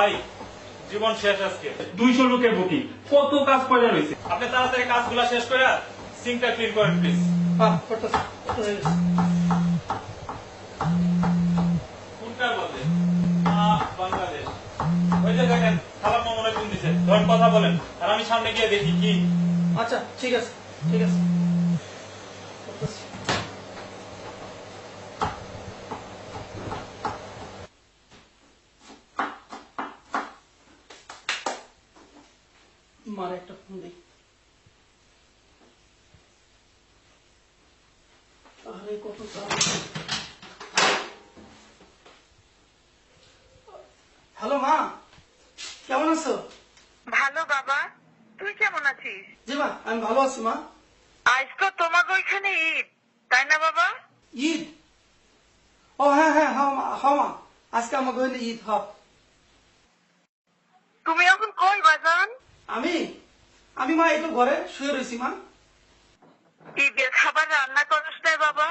ভাই জীবন শেষ আজকে। 200 লোকের বুকিং, কত কাজ পড়ে রয়েছে। আপনি তাড়াতাড়ি কাজগুলা শেষ করে সিঙ্কটা ক্লিন করেন প্লিজ। কোনটা বলে বাংলাদেশ? ওই যে দেখেন খালাম মনে ফোন দিছে, ধরেন কথা বলেন আর আমি সামনে গিয়ে দেখি কি। আচ্ছা ঠিক আছে ঠিক আছে। মার একটা ফোন দিই। আরে কত হ্যালো মা, কেমন আছো? ভালো বাবা, তুই কেমন আছিস? জি মা, আমি ভালো আছি মা। আজ তো তোমাকে ওইখানে ঈদ, তাই না বাবা? ঈদ? ও হ্যাঁ হ্যাঁ হ্যাঁ মা, আজকে আমাকে হইলে ঈদ। তুমি এখন কই বাজান? আমি আমি মা একটু ঘরে শুয়ে রয়েছি মা। ঈদের খাবার রান্না করস নাই বাবা?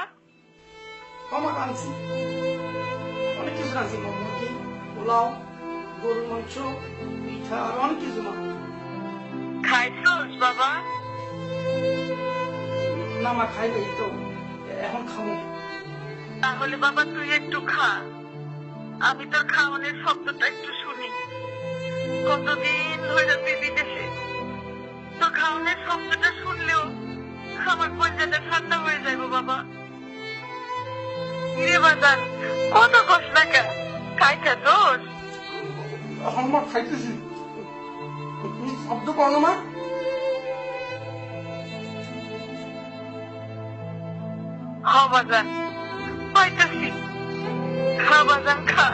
মা রাঁধছি, অনেক কিছু রাঁধছি মা। মুরগি, পোলাও, গরুর মাংস, পিঠা আর অনেক কিছু মা। খাইছস বাবা? না মা খাই নাই তো, এখন খাবো। তাহলে বাবা তুই একটু খা, আমি তোর খাওয়ানোর শব্দটা একটু শুনি। কতদিন ধরে তুই বিদেশে, তোর খাওয়ানোর শব্দটা শুনলেও আমার কলজাটা ঠান্ডা হয়ে যাবে বাবা। রে বাজান, কত কষ্ট না কেন, খাইছা তোর? এখন মা খাইতেছি, তুমি শব্দ করো না মা। হ বাজান, পাইতেছি, খা বাজান খা।